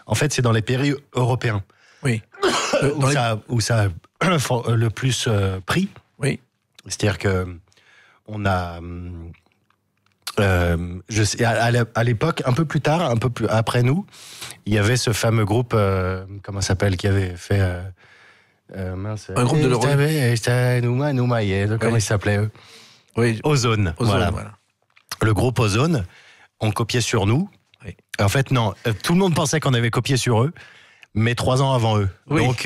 en fait, c'est dans les pays européens. Oui. Où ça a le plus pris. Oui. C'est-à-dire que on a. À l'époque, un peu plus tard, un peu plus après nous, il y avait ce fameux groupe, comment ça s'appelle, qui avait fait. Un groupe de l'Europe. Comment il s'appelait eux? Oui. Ozone. Voilà. Le groupe Ozone, on copiait sur nous. Oui. En fait, non, tout le monde pensait qu'on avait copié sur eux, mais 3 ans avant eux. Oui. Donc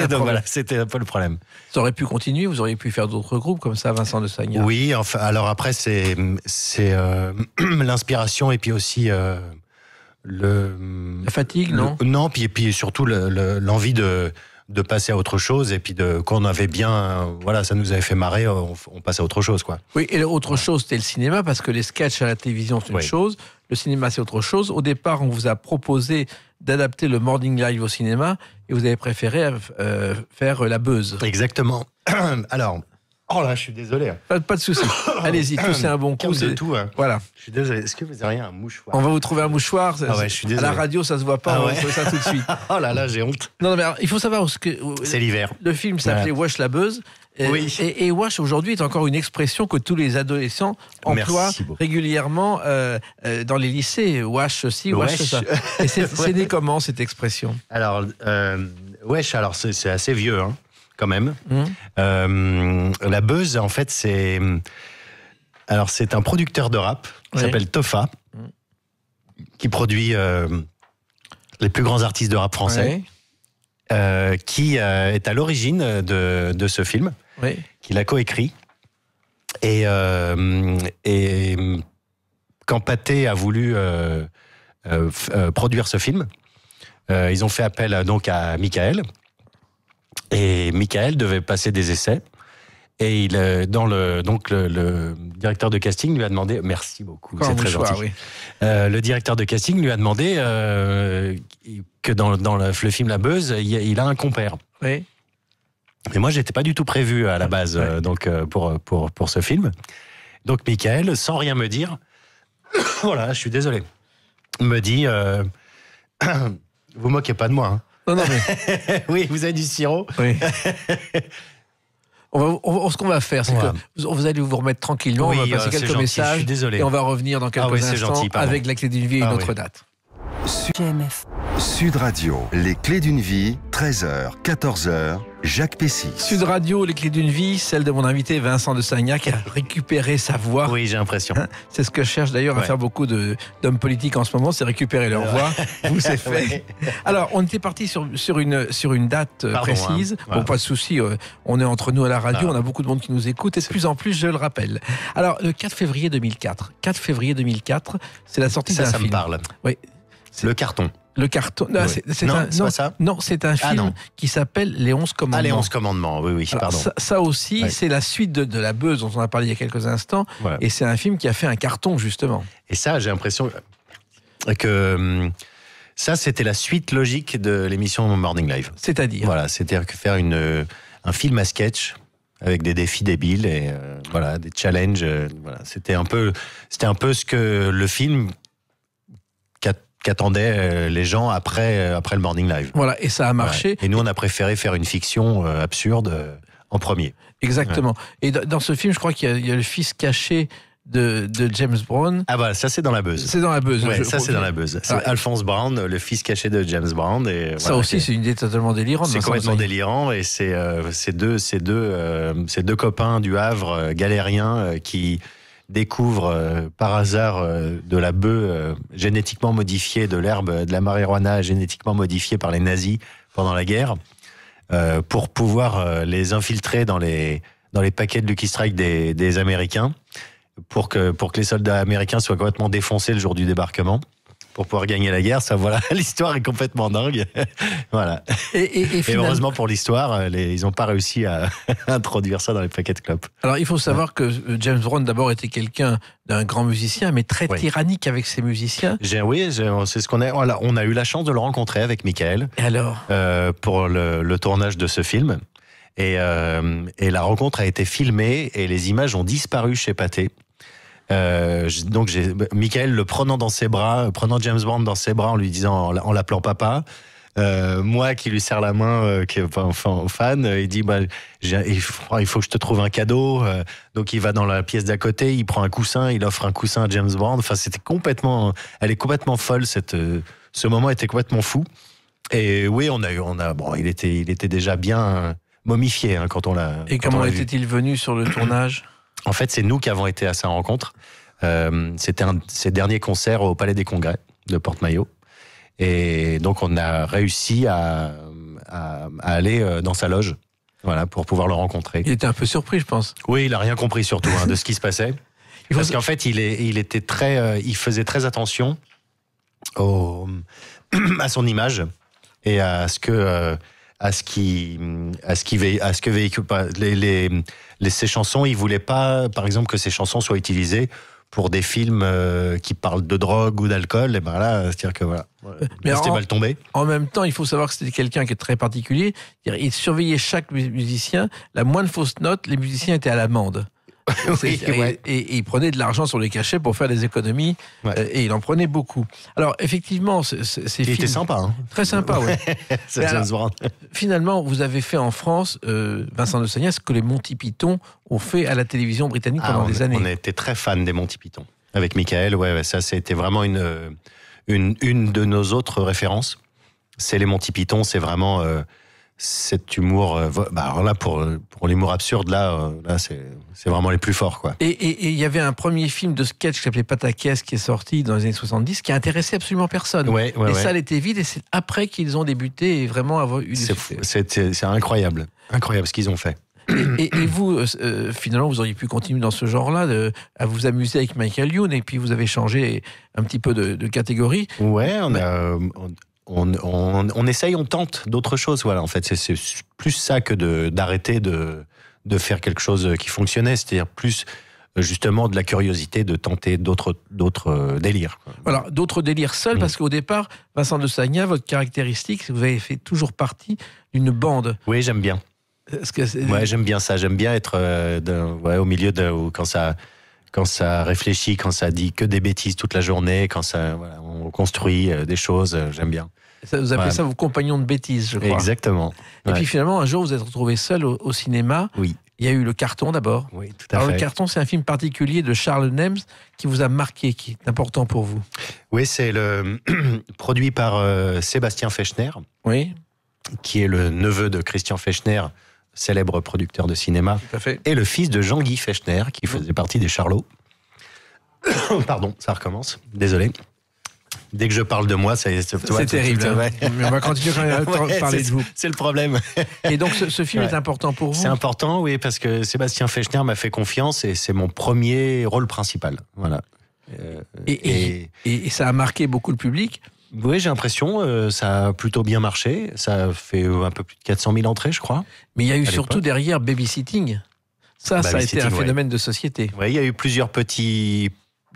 voilà, c'était un peu le problème. Ça aurait pu continuer, vous auriez pu faire d'autres groupes comme ça, Vincent de Sagna. Oui, enfin, alors après, c'est l'inspiration et puis aussi la fatigue, non? Non, puis surtout l'envie de de passer à autre chose, et puis qu'on avait bien, voilà, ça nous avait fait marrer, on passe à autre chose, quoi. Oui, et l'autre chose, c'était le cinéma, parce que les sketchs à la télévision, c'est une chose, le cinéma, c'est autre chose. Au départ, on vous a proposé d'adapter le Morning Live au cinéma, et vous avez préféré faire La Beuse. Exactement. Alors, oh là, je suis désolé. Pas de souci. Allez-y, toussez un bon coup. C'est tout. Hein. Voilà. Je suis désolé. Est-ce que vous avez un mouchoir? On va vous trouver un mouchoir. Ah ouais, je suis désolé. À la radio, ça se voit pas. On va trouver ça tout de suite. Oh là là, j'ai honte. Non, mais alors, il faut savoir que c'est l'hiver. Le film s'appelait Wesh la Beuse. Oui. Et Wesh aujourd'hui est encore une expression que tous les adolescents emploient régulièrement dans les lycées. Wesh ceci, wesh ça. Et c'est né comment cette expression? Alors, Wesh, alors c'est assez vieux, hein, quand même. La Beuse, en fait, c'est un producteur de rap qui s'appelle Toffa, qui produit les plus grands artistes de rap français, qui est à l'origine de ce film, qu'il a coécrit. Et quand Pathé a voulu produire ce film, ils ont fait appel donc à Michael. Et Michael devait passer des essais. Et le directeur de casting lui a demandé... Merci beaucoup, c'est très gentil. Oui. Le directeur de casting lui a demandé que dans le film La Beuse, il a un compère. Oui. Et moi, j'étais pas du tout prévu à la base donc pour ce film. Donc Michael, sans rien me dire, voilà, je suis désolé, me dit vous moquez pas de moi. Hein. Non, mais... oui, vous avez du sirop. Oui. Ce qu'on va faire, c'est que vous allez vous remettre tranquillement, on va passer quelques messages, je suis désolé. Et on va revenir dans quelques instants avec la clé d'une vie et une autre date. Sud Radio, les clés d'une vie, 13h, 14h, Jacques Pessy. Sud Radio, les clés d'une vie, celle de mon invité Vincent de Sagnac, qui a récupéré sa voix. Oui, j'ai l'impression. C'est ce que cherchent d'ailleurs à faire beaucoup d'hommes politiques en ce moment, c'est récupérer leur voix. Vous, c'est fait. Alors, on était parti sur une date précise. Bon, pas de souci, on est entre nous à la radio, on a beaucoup de monde qui nous écoute, et de plus en plus, je le rappelle. Alors, le 4 février 2004, c'est la sortie d'un film. Ça me parle. Oui. Le carton. Le carton. Non, c'est pas ça. Non, c'est un film qui s'appelle Les 11 Commandements. Ah, Les 11 Commandements, oui, Alors, pardon. Ça aussi, c'est la suite de La Beuse dont on a parlé il y a quelques instants. Ouais. Et c'est un film qui a fait un carton, justement. Et ça, j'ai l'impression que ça, c'était la suite logique de l'émission Morning Live. C'est-à-dire c'est-à-dire que faire un film à sketch avec des défis débiles et des challenges. C'était un peu ce que le film qu'attendaient les gens après le Morning Live. Voilà, et ça a marché. Ouais. Et nous, on a préféré faire une fiction absurde en premier. Exactement. Ouais. Et dans ce film, je crois qu'il y a le fils caché de James Brown. Ah bah ça, c'est dans La Beuse. C'est dans La Beuse. Ouais, c'est dans La Beuse. C'est Alphonse Brown, le fils caché de James Brown. Et ça aussi, c'est une idée totalement délirante. C'est complètement délirant, et c'est deux copains du Havre, galériens, qui découvre par hasard de la bœuf génétiquement modifiée, de l'herbe, de la marijuana génétiquement modifiée par les nazis pendant la guerre, pour pouvoir les infiltrer dans les paquets de Lucky Strike des Américains, pour que les soldats américains soient complètement défoncés le jour du débarquement, pour pouvoir gagner la guerre. Ça, voilà, l'histoire est complètement dingue. Voilà. Et heureusement pour l'histoire, ils n'ont pas réussi à introduire ça dans les paquets de clopes. Alors, il faut savoir que James Brown, d'abord, était quelqu'un d'un grand musicien, mais très tyrannique avec ses musiciens. C'est ce qu'on a. On a eu la chance de le rencontrer avec Michael. Et alors pour le tournage de ce film. Et la rencontre a été filmée et les images ont disparu chez Pathé. Donc Michael le prenant James Brown dans ses bras en lui disant, en l'appelant papa, moi qui lui serre la main, qui est un fan, il dit il faut que je te trouve un cadeau. Donc il va dans la pièce d'à côté, il prend un coussin, il offre un coussin à James Brown. Enfin, elle est complètement folle. Ce moment était complètement fou. Et oui, il était déjà bien momifié quand on l'a. Et comment était-il venu sur le tournage? En fait, c'est nous qui avons été à sa rencontre. C'était un de ses derniers concerts au Palais des Congrès de Porte-Maillot. Et donc, on a réussi à aller dans sa loge, pour pouvoir le rencontrer. Il était un peu surpris, je pense. Oui, il n'a rien compris surtout de ce qui se passait. Parce qu'en fait, il faisait très attention à son image et à ce que à ce que véhicule ces chansons. Il voulait pas, par exemple, que ces chansons soient utilisées pour des films qui parlent de drogue ou d'alcool. Et ben là, c'est-à-dire que voilà, c'était mal tombé. En même temps, il faut savoir que c'était quelqu'un qui est très particulier. Il surveillait chaque musicien. La moindre fausse note, les musiciens étaient à l'amende. Oui, ouais. Et il prenait de l'argent sur les cachets pour faire des économies, et il en prenait beaucoup. Alors effectivement, il était sympa, hein. Très sympa, oui. Finalement, vous avez fait en France, Vincent de Sagna, ce que les Monty Python ont fait à la télévision britannique pendant des années. On était très fans des Monty Python. Avec Michael, ça c'était vraiment une de nos autres références. C'est les Monty Python, c'est vraiment cet humour. Alors là, pour l'humour absurde, là c'est vraiment les plus forts, quoi. Et il y avait un premier film de sketch qui s'appelait Pataquès qui est sorti dans les années 70, qui a intéressé absolument personne. Les salles étaient vides, et c'est après qu'ils ont débuté et vraiment avoir eu du succès. C'est incroyable ce qu'ils ont fait. Et vous, finalement, vous auriez pu continuer dans ce genre-là, à vous amuser avec Michael Youn, et puis vous avez changé un petit peu de catégorie. Ouais, on essaye, on tente d'autres choses. Voilà, en fait, c'est plus ça que d'arrêter de faire quelque chose qui fonctionnait. C'est-à-dire plus justement de la curiosité de tenter d'autres délires. Voilà, d'autres délires seuls, parce qu'au départ, Vincent de Sagna, votre caractéristique, c'est que vous avez fait toujours partie d'une bande. Oui, j'aime bien. J'aime bien ça. J'aime bien être au milieu quand ça réfléchit, quand ça dit que des bêtises toute la journée, quand on construit des choses, j'aime bien. Vous appelez ça vos compagnons de bêtises, je crois. Exactement. Et puis finalement, un jour, vous êtes retrouvé seul au cinéma. Oui. Il y a eu Le Carton d'abord. Oui, tout à fait. Le Carton, c'est un film particulier de Charles Nems qui vous a marqué, qui est important pour vous. Oui, c'est produit par Sébastien Fechner. Oui. Qui est le neveu de Christian Fechner, célèbre producteur de cinéma, tout à fait. Et le fils de Jean-Guy Fechner, qui faisait partie des Charlots. Pardon, ça recommence. Désolé. Dès que je parle de moi, c'est terrible. Mais on va continuer quand même à parler de vous. C'est le problème. Et donc, ce film est important pour vous ? C'est important, oui, parce que Sébastien Fechner m'a fait confiance et c'est mon premier rôle principal. Voilà. Et ça a marqué beaucoup le public ? Oui, j'ai l'impression, ça a plutôt bien marché. Ça a fait un peu plus de 400 000 entrées, je crois. Mais il y a eu surtout derrière Babysitting. Ça a été un phénomène de société. Oui, il y a eu plusieurs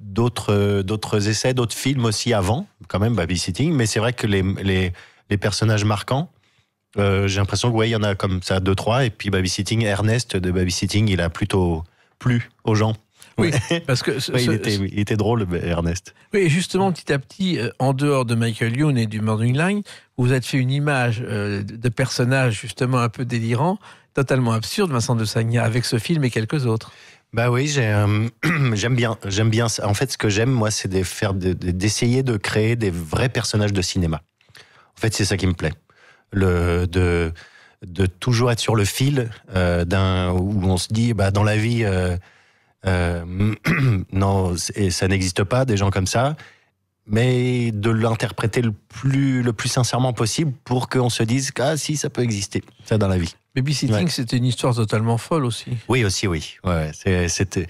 d'autres essais, d'autres films aussi avant, quand même, Babysitting. Mais c'est vrai que les personnages marquants, j'ai l'impression que il y en a comme ça 2-3. Et puis Babysitting, Ernest de Babysitting, il a plutôt plu aux gens. Oui, parce que il était drôle, Ernest. Oui, et justement, petit à petit, en dehors de Michael Youn et du Morning Line, vous avez fait une image de personnage justement un peu délirant, totalement absurde, Vincent de Sagna, avec ce film et quelques autres. Bah oui, j'aime bien ça. En fait, ce que j'aime, moi, c'est d'essayer de créer des vrais personnages de cinéma. En fait, c'est ça qui me plaît. De toujours être sur le fil où on se dit, dans la vie... non, ça n'existe pas, des gens comme ça, mais de l'interpréter le plus sincèrement possible pour qu'on se dise si, ça peut exister, ça dans la vie. Babysitting, c'était une histoire totalement folle aussi. Oui, aussi, oui. Ouais, c'était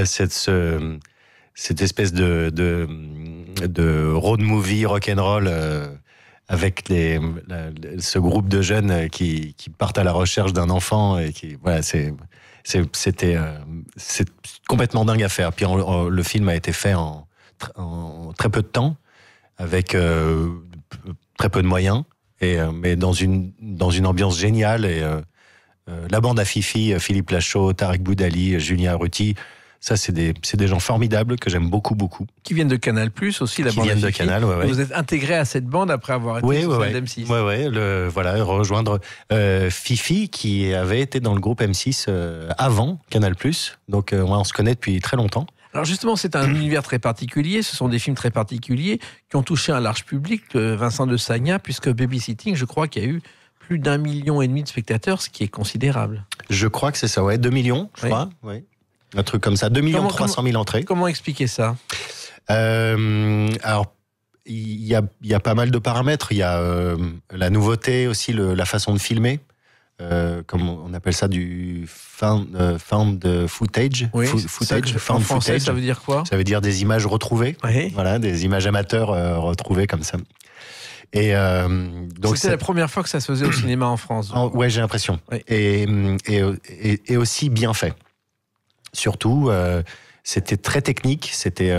cette espèce de road movie rock'n'roll avec ce groupe de jeunes qui partent à la recherche d'un enfant et qui, voilà, c'est complètement dingue à faire. Puis le film a été fait en très peu de temps, avec très peu de moyens, mais dans une ambiance géniale. Et la bande à Fifi, Philippe Lachaud, Tarek Boudali, Julien Arruti, ça c'est des gens formidables que j'aime beaucoup. Qui viennent de Canal+, aussi, la bande à Fifi. De Canal, ouais. Vous êtes intégré à cette bande après avoir été sur celle d'M6. Oui, rejoindre Fifi, qui avait été dans le groupe M6 avant Canal+. Donc on se connaît depuis très longtemps. Alors justement, c'est un univers très particulier, ce sont des films très particuliers qui ont touché un large public, Vincent de Sagna, puisque Babysitting, je crois qu'il y a eu plus d'1,5 million de spectateurs, ce qui est considérable. Je crois que c'est ça, 2 millions, je crois, oui. Un truc comme ça, 2 300 000 entrées. Comment expliquer ça ? Alors, il y a pas mal de paramètres. Il y a la nouveauté aussi, la façon de filmer. Comme on appelle ça, du found footage. Oui, footage. En français, ça veut dire quoi ? Ça veut dire des images retrouvées. Oui. Voilà, des images amateurs retrouvées comme ça. Et donc c'était la première fois que ça se faisait au cinéma en France. Ouais, j'ai l'impression. Oui. Et aussi bien fait. Surtout, c'était très technique. C'était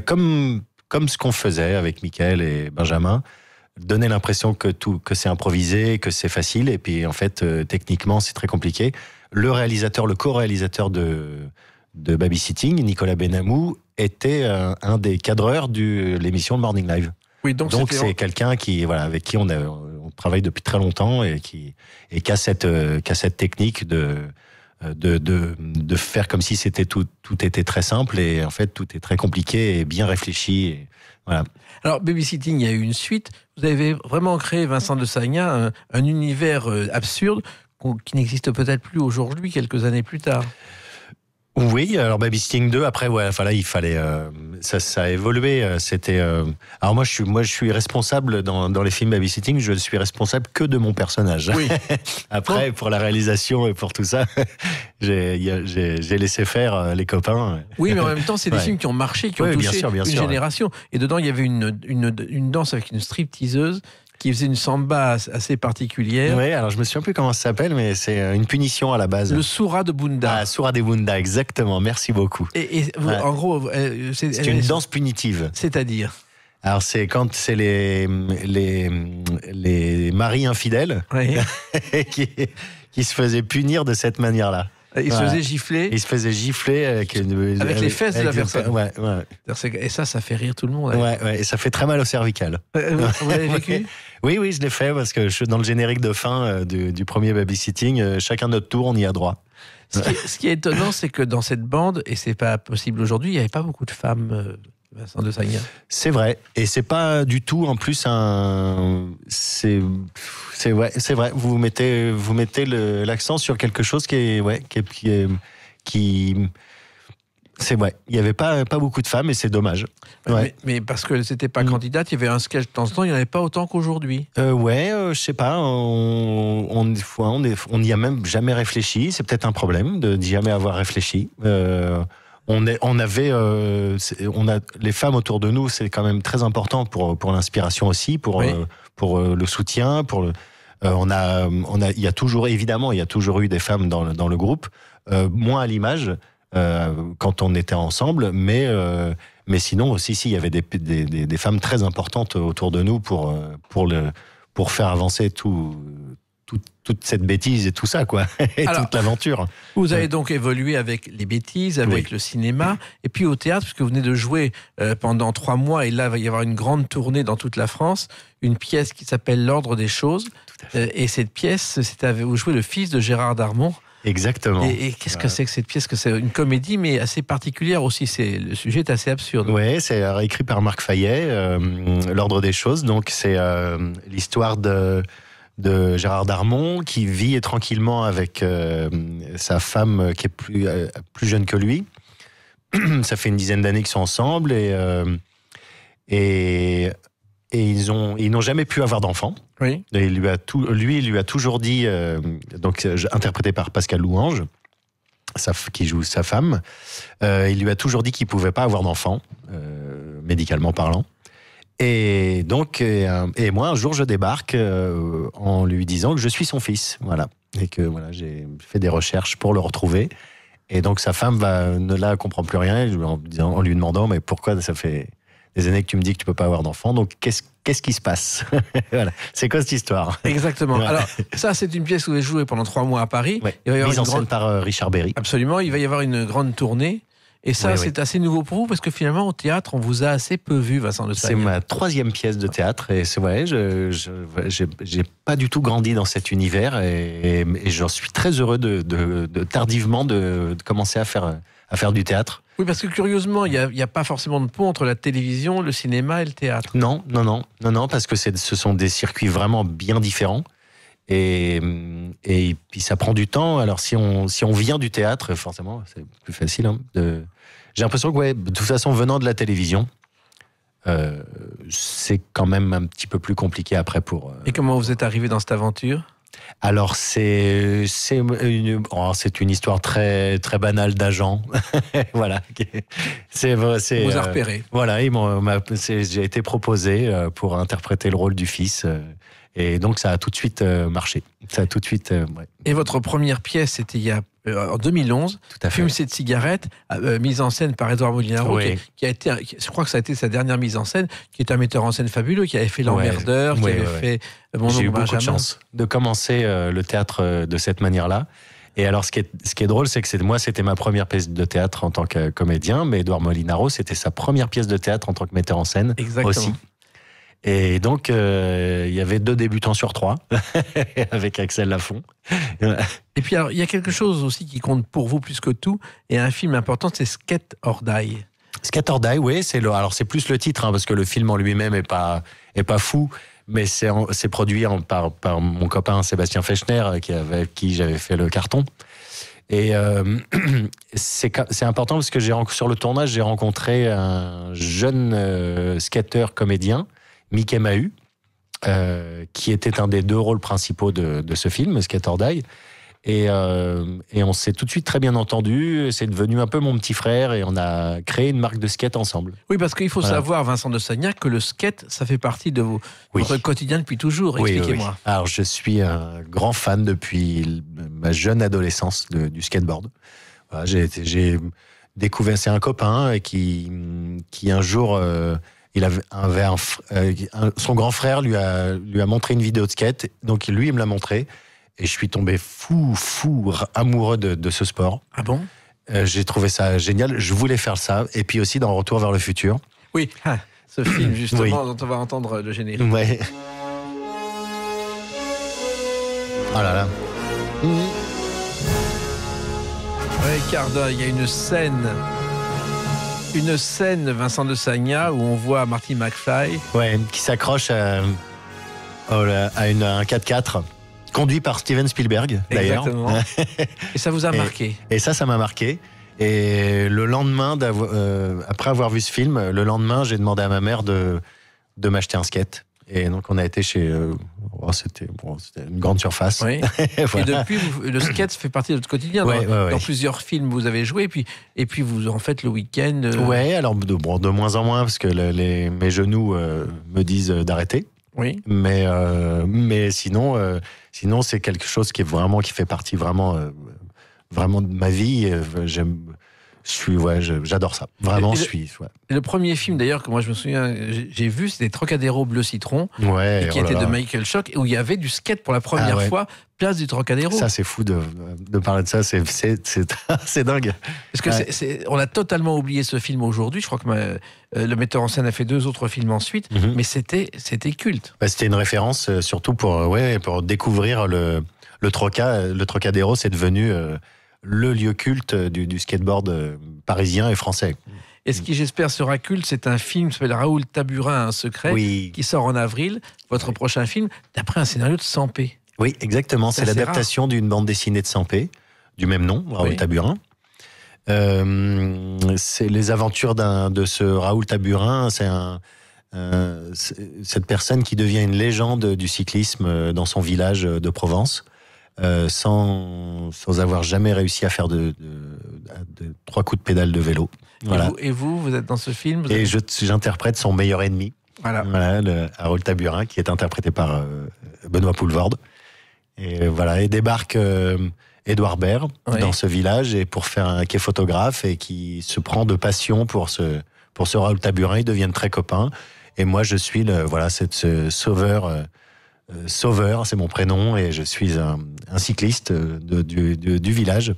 comme ce qu'on faisait avec Mickaël et Benjamin. Donner l'impression que c'est improvisé, que c'est facile. Et puis, en fait, techniquement, c'est très compliqué. Le co-réalisateur de Babysitting, Nicolas Benamou, était un des cadreurs de l'émission Morning Live. Oui, donc c'est quelqu'un avec qui on travaille depuis très longtemps et qui a cette technique de faire comme si c'était tout était très simple, et en fait tout est très compliqué et bien réfléchi. Et voilà. Alors, Babysitting, il y a eu une suite. Vous avez vraiment créé, Vincent de Sagna, un univers absurde qui n'existe peut-être plus aujourd'hui, quelques années plus tard. Oui, alors Babysitting 2, après, là, il fallait... ça a évolué. C'était... alors moi, je suis responsable dans les films Babysitting, je suis responsable que de mon personnage. Oui. Après, pour la réalisation et pour tout ça, j'ai laissé faire les copains. Oui, mais en même temps, c'est des films qui ont marché, qui ont touché une génération. Et dedans, il y avait une danse avec une stripteaseuse qui faisait une samba assez particulière. Oui, alors je me souviens plus comment ça s'appelle, mais c'est une punition à la base. Le Soura de Bunda. Ah, Soura de Bunda, exactement. Merci beaucoup. En gros, c'est une danse punitive. C'est-à-dire? Alors c'est quand c'est les maris infidèles qui se faisaient punir de cette manière-là. Il se faisait gifler. Il se faisait gifler avec les fesses de la personne. Ouais. Et ça fait rire tout le monde. Ouais, et ça fait très mal au cervical. Vous l'avez vécu? Oui, je l'ai fait parce que dans le générique de fin du premier Babysitting, chacun notre tour, on y a droit. Ce qui est étonnant, c'est que dans cette bande, et c'est pas possible aujourd'hui, il n'y avait pas beaucoup de femmes, Vincent de Sagna. C'est vrai, et c'est pas du tout en plus c'est vrai. Vous mettez l'accent sur quelque chose qui c'est vrai. Il n'y avait pas beaucoup de femmes et c'est dommage. Ouais. Mais parce que c'était pas candidate, il y avait un sketch de temps en temps, il n'y en avait pas autant qu'aujourd'hui. Je sais pas. On n'y a même jamais réfléchi. C'est peut-être un problème de n'y jamais avoir réfléchi. Les femmes autour de nous, c'est quand même très important pour l'inspiration aussi, pour le soutien, il y a toujours eu des femmes dans le groupe, moins à l'image quand on était ensemble, mais sinon aussi, il y avait des femmes très importantes autour de nous pour faire avancer toute cette bêtise et tout ça, quoi. Toute l'aventure. Vous avez donc évolué avec les bêtises, avec le cinéma, et puis au théâtre, puisque vous venez de jouer pendant 3 mois, et là, il va y avoir une grande tournée dans toute la France, une pièce qui s'appelle L'Ordre des choses. Et cette pièce, vous jouez le fils de Gérard Darmon. Exactement. Et qu'est-ce que c'est que cette pièce? Que c'est une comédie, mais assez particulière aussi. Le sujet est assez absurde. Oui, c'est écrit par Marc Fayet, L'Ordre des choses. Donc, c'est l'histoire de Gérard Darmon qui vit tranquillement avec sa femme qui est plus jeune que lui. Ça fait une dizaine d'années qu'ils sont ensemble et ils n'ont jamais pu avoir d'enfants. Oui. Et il lui a toujours dit, interprété par Pascal Louange, qui joue sa femme, il lui a toujours dit qu'il pouvait pas avoir d'enfants, médicalement parlant. Et donc, et moi, un jour, je débarque en lui disant que je suis son fils, voilà, et que j'ai fait des recherches pour le retrouver. Et donc, sa femme ne comprend plus rien, en lui demandant, mais pourquoi ça fait des années que tu me dis que tu peux pas avoir d'enfant, donc qu'est-ce qui se passe? Voilà. C'est quoi cette histoire? Exactement. Ouais. Alors, ça, c'est une pièce que vous avez jouée pendant 3 mois à Paris. Ouais. Mise en scène par Richard Berry. Absolument. Il va y avoir une grande tournée. Et ça, c'est assez nouveau pour vous, parce que finalement, au théâtre, on vous a assez peu vu, Vincent de Sagna. C'est ma 3e pièce de théâtre, et c'est vrai, j'ai pas du tout grandi dans cet univers, et j'en suis très heureux tardivement de commencer à faire du théâtre. Oui, parce que curieusement, il n'y a pas forcément de pont entre la télévision, le cinéma et le théâtre. Non, parce que ce sont des circuits vraiment bien différents. Et puis ça prend du temps. Alors si on vient du théâtre, forcément, c'est plus facile. J'ai l'impression que de toute façon, venant de la télévision, c'est quand même un petit peu plus compliqué après pour... Et comment vous êtes arrivé dans cette aventure ? Alors c'est une histoire très très banale d'agent. Voilà. C'est On vous a repéré. Voilà, j'ai été proposé pour interpréter le rôle du fils. Et donc ça a tout de suite marché. Ça a tout de suite. Ouais. Et votre première pièce, c'était il y a en 2011. Tout à fait. Fume cette cigarette, mise en scène par Édouard Molinaro, Oui. qui a été, je crois que ça a été sa dernière mise en scène, qui est un metteur en scène fabuleux, qui avait fait L'Emmerdeur, qui avait fait Mon J'ai eu oncle beaucoup Benjamin. de chance de commencer le théâtre de cette manière-là. Et alors, ce qui est drôle, c'est que moi, c'était ma première pièce de théâtre en tant que comédien, mais Édouard Molinaro, c'était sa première pièce de théâtre en tant que metteur en scène. Exactement. Aussi. Et donc, il y avait 2 débutants sur 3, avec Axel Lafont. Et puis, alors, il y a quelque chose aussi qui compte pour vous plus que tout, et un film important, c'est Skate or Die. Skate or Die, oui, alors c'est plus le titre, parce que le film en lui-même est pas fou, mais c'est produit par mon copain Sébastien Fechner, avec qui j'avais fait le carton. Et c'est important parce que sur le tournage, j'ai rencontré un jeune skateur comédien, Mickey Mahut, qui était un des 2 rôles principaux de ce film, Skate or Die. Et on s'est tout de suite très bien entendu. C'est devenu un peu mon petit frère et on a créé une marque de skate ensemble. Oui, parce qu'il faut savoir, Vincent de Sagnac, que le skate, ça fait partie de votre quotidien depuis toujours. Expliquez-moi. Oui. Alors, je suis un grand fan depuis ma jeune adolescence du skateboard. Voilà, j'ai découvert, c'est un copain qui un jour, il avait son grand frère lui a montré une vidéo de skate. Donc, lui, il me l'a montré. Et je suis tombé fou amoureux de ce sport. Ah bon? J'ai trouvé ça génial. Je voulais faire ça. Et puis aussi dans Retour vers le futur. Oui, ce film justement dont on va entendre le générique. Ouais. Oh là là. Ouais, Carda, il y a une scène, Vincent de Sagna, où on voit Marty McFly. Ouais, qui s'accroche à un 4x4. Conduit par Steven Spielberg, d'ailleurs. Exactement. Et ça vous a marqué. Et ça m'a marqué. Et le lendemain, après avoir vu ce film, j'ai demandé à ma mère de m'acheter un skate. Et donc, on a été chez... c'était une grande surface. Oui. Voilà. Et depuis, le skate fait partie de votre quotidien. Dans plusieurs films, vous avez joué. Et puis vous en faites le week-end. Ouais, alors de moins en moins, parce que mes genoux me disent d'arrêter. Oui. Mais sinon, c'est quelque chose qui fait partie vraiment de ma vie. J'adore ça. Vraiment, Et le premier film, d'ailleurs, que moi je me souviens, j'ai vu, c'était Trocadéro Bleu Citron, qui était de Michael Schock, où il y avait du skate pour la première fois, place du Trocadéro. Ça, c'est fou de parler de ça, c'est dingue. Parce que on a totalement oublié ce film aujourd'hui. Je crois que le metteur en scène a fait 2 autres films ensuite, mais c'était culte. C'était une référence, surtout pour découvrir le Trocadéro, c'est devenu le lieu culte du skateboard parisien et français. Et ce qui, j'espère, sera culte, c'est un film qui s'appelle Raoul Taburin, Un secret, qui sort en avril, votre prochain film, d'après un scénario de Sampé. Oui, exactement. C'est l'adaptation d'une bande dessinée de Sampé, du même nom, Raoul Taburin. C'est les aventures de ce Raoul Taburin. C'est cette personne qui devient une légende du cyclisme dans son village de Provence. Sans avoir jamais réussi à faire de 3 coups de pédale de vélo. Voilà. Et vous êtes dans ce film Et j'interprète son meilleur ennemi, Raoul Taburin, qui est interprété par Benoît Poulvorde. Et voilà, et débarque Édouard Baird dans ce village qui est photographe et qui se prend de passion pour ce Raoul Taburin. Ils deviennent très copains. Et moi, je suis ce sauveur. Sauveur, c'est mon prénom, et je suis un cycliste du village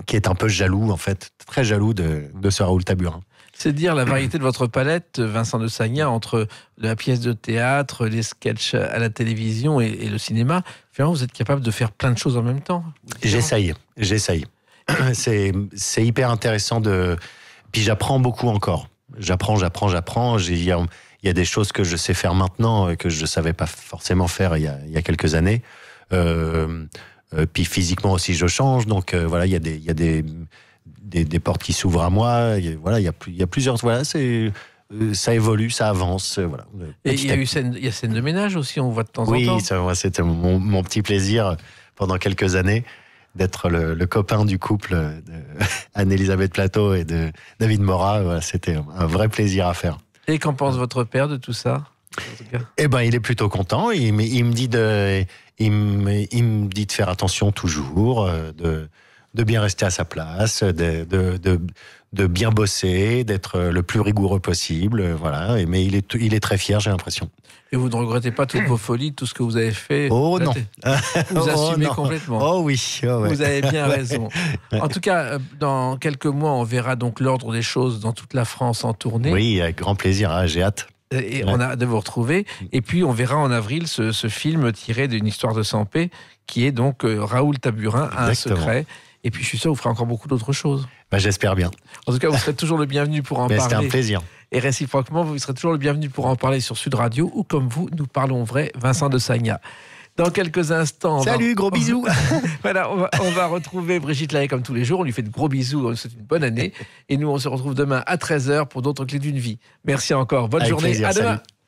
qui est un peu jaloux, en fait, très jaloux de ce Raoul Taburin. C'est dire la variété de votre palette, Vincent de Sagna, entre la pièce de théâtre, les sketchs à la télévision et le cinéma. Finalement, vous êtes capable de faire plein de choses en même temps. J'essaye. C'est hyper intéressant Puis j'apprends beaucoup encore. J'apprends. Il y a des choses que je sais faire maintenant que je ne savais pas forcément faire il y a quelques années. Puis physiquement aussi, je change. Donc voilà, il y a des portes qui s'ouvrent à moi. Il y a plusieurs. Voilà, ça évolue, ça avance. Voilà. Et il y a scène de ménage aussi, on voit de temps en temps. Oui, c'était mon petit plaisir pendant quelques années d'être le copain du couple Anne-Elisabeth Plateau et de David Morat. Voilà, c'était un vrai plaisir à faire. Et qu'en pense votre père de tout ça ? Eh ben, il est plutôt content. Il me dit de faire attention toujours, de bien rester à sa place, de bien bosser, d'être le plus rigoureux possible. Voilà. Mais il est très fier, j'ai l'impression. Et vous ne regrettez pas toutes vos folies, tout ce que vous avez fait? Oh non. Vous assumez complètement. Oh oui. Oh ouais. Vous avez bien raison. En tout cas, dans quelques mois, on verra donc l'ordre des choses dans toute la France en tournée. Oui, avec grand plaisir. Hein, j'ai hâte. Et on a hâte de vous retrouver. Et puis, on verra en avril ce film tiré d'une histoire de Sampé, qui est donc Raoul Taburin a un secret. Et puis, je suis sûr que vous ferez encore beaucoup d'autres choses. Bah, j'espère bien. En tout cas, vous serez toujours le bienvenu pour en parler. C'était un plaisir. Et réciproquement, vous serez toujours le bienvenu pour en parler sur Sud Radio, ou comme vous, nous parlons vrai, Vincent de Sagna. Dans quelques instants... Salut, gros bisous. Voilà, on va retrouver Brigitte Lahaie comme tous les jours. On lui fait de gros bisous, on lui souhaite une bonne année. Et nous, on se retrouve demain à 13h pour d'autres clés d'une vie. Merci encore, bonne journée, plaisir, à demain. salut.